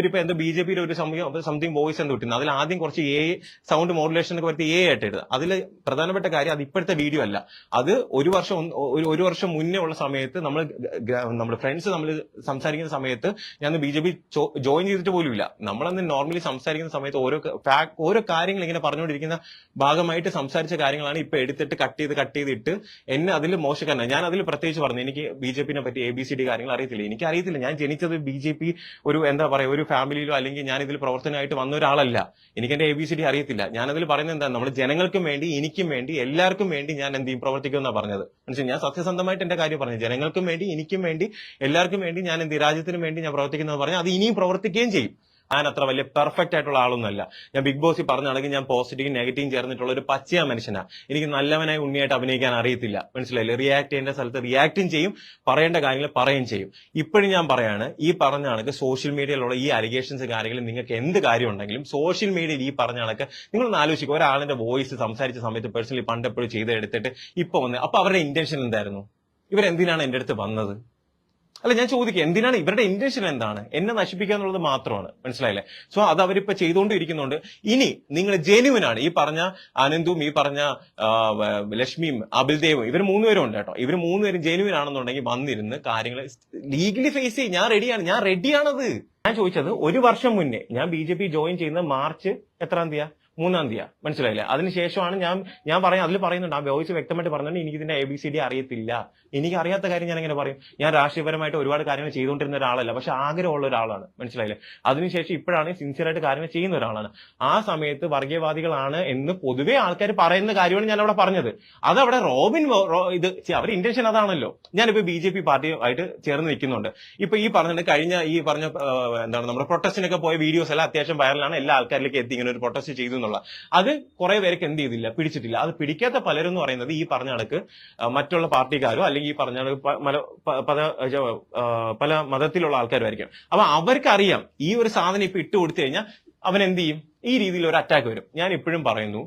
ഇപ്പൊ എന്താ BJP-യുടെ ഒരു സംതിങ് വോയിസ് എന്ന് കിട്ടുന്നത്, അതിൽ ആദ്യം കുറച്ച് സൗണ്ട് മോഡുലേഷൻ ഒക്കെ വരുത്തി ആയിട്ട് ഇടുക. അതിൽ പ്രധാനപ്പെട്ട കാര്യം അത് ഇപ്പോഴത്തെ വീഡിയോ അല്ല, അത് ഒരു വർഷം മുന്നേ ഉള്ള സമയത്ത് നമ്മുടെ ഫ്രണ്ട്സ് നമ്മൾ സംസാരിക്കുന്ന സമയത്ത് ഞാൻ BJP ജോയിൻ ചെയ്തിട്ട് പോലും ഇല്ല. നമ്മളന്ന് നോർമലി സംസാരിക്കുന്ന സമയത്ത് ഓരോ കാര്യങ്ങൾ ഇങ്ങനെ പറഞ്ഞുകൊണ്ടിരിക്കുന്ന ഭാഗമായിട്ട് സംസാരിച്ച കാര്യങ്ങളാണ് ഇപ്പൊ എടുത്തിട്ട് കട്ട് ചെയ്തിട്ട് എന്നെ അതിൽ മോശക്കാരനാണ്. ഞാൻ അതിൽ പ്രത്യേകിച്ച് പറഞ്ഞു, എനിക്ക് BJP-നെ പറ്റി ABCD കാര്യങ്ങൾ അറിയത്തില്ല. എനിക്കറിയത്തില്ല, ഞാൻ ജനിച്ചത് BJP ഒരു എന്താ പറയാ ഒരു ഫാമിലിയിലോ അല്ലെങ്കിൽ ഞാൻ ഇതിൽ പ്രവർത്തനമായിട്ട് വന്ന ഒരാളല്ല. എനിക്ക് എന്റെ ABCD അറിയത്തില്ല. ഞാനതിൽ പറയുന്നത് എന്താ, നമ്മൾ ജനങ്ങൾക്കും വേണ്ടി എനിക്കും വേണ്ടി എല്ലാവർക്കും വേണ്ടി ഞാൻ എന്ത് ചെയ്യും പ്രവർത്തിക്കുമെന്നാണ് പറഞ്ഞത്. മനസ്സിലായി? ഞാൻ സത്യസന്ധമായിട്ട് എന്റെ കാര്യം പറഞ്ഞു, ജനങ്ങൾക്കും വേണ്ടി എനിക്കും വേണ്ടി എല്ലാവർക്കും വേണ്ടി ഞാൻ എന്ത് രാജ്യത്തിനും വേണ്ടി ഞാൻ പ്രവർത്തിക്കുന്നത് പറഞ്ഞാൽ അത് ഇനിയും പ്രവർത്തിക്കുകയും ചെയ്യും. ഞാൻ അത്ര വലിയ പെർഫെക്റ്റ് ആയിട്ടുള്ള ആളൊന്നുമല്ല. ഞാൻ ബിഗ് ബോസിൽ പറഞ്ഞാണെങ്കിൽ ഞാൻ പോസിറ്റീവും നെഗറ്റീവും ചേർന്നിട്ടുള്ള ഒരു പച്ചയാ മനുഷ്യനാണ്. എനിക്ക് നല്ലവനായി ഉണ്ണിയായിട്ട് അഭിനയിക്കാൻ അറിയത്തില്ല. മനസ്സിലായില്ലേ? റിയാക്ട് ചെയ്യേണ്ട സ്ഥലത്ത് റിയാക്റ്റും ചെയ്യും, പറയേണ്ട കാര്യങ്ങൾ പറയുകയും ചെയ്യും. ഇപ്പോഴും ഞാൻ പറയാണ്, ഈ പറഞ്ഞ കണക്ക് സോഷ്യൽ മീഡിയയിലുള്ള ഈ അലിഗേഷൻസ് കാര്യങ്ങൾ നിങ്ങൾക്ക് എന്ത് കാര്യം ഉണ്ടെങ്കിലും സോഷ്യൽ മീഡിയയിൽ ഈ പറഞ്ഞ കണക്ക് നിങ്ങളൊന്ന് ആലോചിക്കുക. ഒരാളിന്റെ വോയിസ് സംസാരിച്ച സമയത്ത് പേഴ്സണലി പണ്ടെപ്പോഴും ചെയ്തെടുത്തിട്ട് ഇപ്പൊ വന്ന് അപ്പൊ അവരുടെ ഇന്റൻഷൻ എന്തായിരുന്നു? ഇവരെന്തിനാണ് എന്റെ അടുത്ത് വന്നത്? അല്ല, ഞാൻ ചോദിക്കുക, എന്തിനാണ് ഇവരുടെ ഇന്റൻഷൻ? എന്താണ്? എന്നെ നശിപ്പിക്കുക എന്നുള്ളത് മാത്രമാണ്. മനസ്സിലായില്ലേ? സോ അത് അവരിപ്പോ ചെയ്തുകൊണ്ടിരിക്കുന്നുണ്ട്. ഇനി നിങ്ങൾ ജെന്യുവിനാണ്, ഈ പറഞ്ഞ ആനന്ദും ഈ പറഞ്ഞ ലക്ഷ്മിയും അബിൽദേവും ഇവർ മൂന്നുപേരും ഉണ്ട് കേട്ടോ, ഇവർ മൂന്നുപേരും ജെന്യുവിൻ ആണെന്നുണ്ടെങ്കിൽ വന്നിരുന്ന് കാര്യങ്ങൾ ലീഗലി ഫേസ് ചെയ്യും. ഞാൻ റെഡിയാണത്. ഞാൻ ചോദിച്ചത്, ഒരു വർഷം മുന്നേ ഞാൻ BJP ജോയിൻ ചെയ്യുന്നത് മാർച്ച് എത്രാം തീയതി? 3-ാം തീയതി. മനസ്സിലായില്ലേ? അതിനുശേഷമാണ് ഞാൻ പറയാം, അതിൽ പറയുന്നുണ്ട്, ആ വോയിസ് വ്യക്തമായിട്ട് പറഞ്ഞിട്ടുണ്ട്, എനിക്ക് ഇതിന്റെ ABCD അറിയത്തില്ല. എനിക്ക് അറിയാത്ത കാര്യം ഞാൻ എങ്ങനെ പറയും? ഞാൻ രാഷ്ട്രീയപരമായിട്ട് ഒരുപാട് കാര്യങ്ങൾ ചെയ്തുകൊണ്ടിരുന്ന ഒരാളല്ല, പക്ഷെ ആഗ്രഹമുള്ള ഒരാളാണ്. മനസ്സിലായില്ലേ? അതിനുശേഷം ഇപ്പോഴാണ് സിൻസിയറായിട്ട് കാര്യങ്ങൾ ചെയ്യുന്ന ഒരാളാണ്. ആ സമയത്ത് വർഗീയവാദികളാണ് എന്ന് പൊതുവെ ആൾക്കാർ പറയുന്ന കാര്യമാണ് ഞാൻ അവിടെ പറഞ്ഞത്. അതവിടെ റോബിൻ അവരുടെ ഇന്റൻഷൻ അതാണല്ലോ. ഞാനിപ്പോ BJP പാർട്ടിയുമായിട്ട് ചേർന്ന് നിൽക്കുന്നുണ്ട്. ഇപ്പൊ ഈ പറഞ്ഞ എന്താണ് നമ്മുടെ പ്രൊട്ടസ്റ്റിനൊക്കെ പോയ വീഡിയോസ് എല്ലാം അത്യാവശ്യം വൈറലാണ്, എല്ലാ ആൾക്കാരിലേക്ക് എത്തി ഇങ്ങനെ ഒരു പ്രൊട്ടസ്റ്റ് ചെയ്തു. അത് കുറെ പേർക്ക് എന്ത് ചെയ്തില്ല, പിടിച്ചിട്ടില്ല. അത് പിടിക്കാത്ത പലരും എന്ന് പറയുന്നത് ഈ പറഞ്ഞ കണക്ക് മറ്റുള്ള പാർട്ടിക്കാരോ അല്ലെങ്കിൽ ഈ പറഞ്ഞ പല മതത്തിലുള്ള ആൾക്കാരും ആയിരിക്കും. അപ്പൊ അവർക്കറിയാം ഈ ഒരു സാധനം ഇപ്പൊ ഇട്ട് കൊടുത്തു കഴിഞ്ഞാൽ അവൻ എന്ത് ചെയ്യും, ഈ രീതിയിൽ ഒരു അറ്റാക്ക് വരും. ഞാൻ ഇപ്പോഴും പറയുന്നു,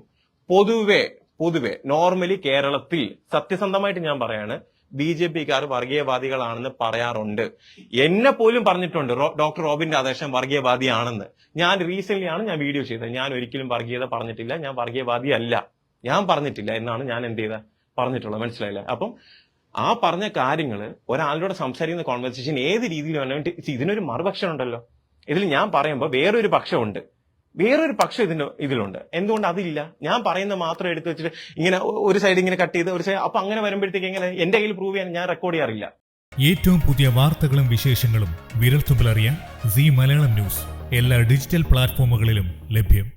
പൊതുവെ നോർമലി കേരളത്തിൽ സത്യസന്ധമായിട്ട് ഞാൻ പറയാണ്, BJP-ക്കാർ വർഗീയവാദികളാണെന്ന് പറയാറുണ്ട്. എന്നെ പോലും പറഞ്ഞിട്ടുണ്ട് ഡോക്ടർ റോബിന്റെ ആദേശം വർഗീയവാദിയാണെന്ന്. ഞാൻ റീസെന്റ് ആണ് ഞാൻ വീഡിയോ ചെയ്തത്. ഞാൻ ഒരിക്കലും വർഗീയത പറഞ്ഞിട്ടില്ല, ഞാൻ വർഗീയവാദിയല്ല, ഞാൻ പറഞ്ഞിട്ടില്ല എന്നാണ് ഞാൻ എന്ത് ചെയ്ത പറഞ്ഞിട്ടുള്ളത്. മനസ്സിലായില്ല? അപ്പം ആ പറഞ്ഞ കാര്യങ്ങൾ ഒരാളോട് സംസാരിക്കുന്ന കോൺവെർസേഷൻ ഏത് രീതിയിൽ വേണമെങ്കിൽ ഇതിനൊരു മറുപക്ഷം ഉണ്ടല്ലോ. ഇതിൽ ഞാൻ പറയുമ്പോൾ വേറൊരു പക്ഷമുണ്ട്, ഇതിലുണ്ട്. എന്തുകൊണ്ട് അതില്ല? ഞാൻ പറയുന്ന മാത്രം എടുത്തു വെച്ചിട്ട് ഇങ്ങനെ ഒരു സൈഡ് ഇങ്ങനെ കട്ട് ചെയ്ത് ഒരു സൈഡ്, അപ്പൊ അങ്ങനെ വരുമ്പോഴത്തേക്ക് എങ്ങനെ എന്റെ കയ്യിൽ പ്രൂവ് ചെയ്യാൻ ഞാൻ റെക്കോർഡ് ചെയ്യാറില്ല. ഏറ്റവും പുതിയ വാർത്തകളും വിശേഷങ്ങളും വിരൽത്തുമ്പിലറിയാൻ സീ മലയാളം ന്യൂസ് എല്ലാ ഡിജിറ്റൽ പ്ലാറ്റ്ഫോമുകളിലും ലഭ്യം.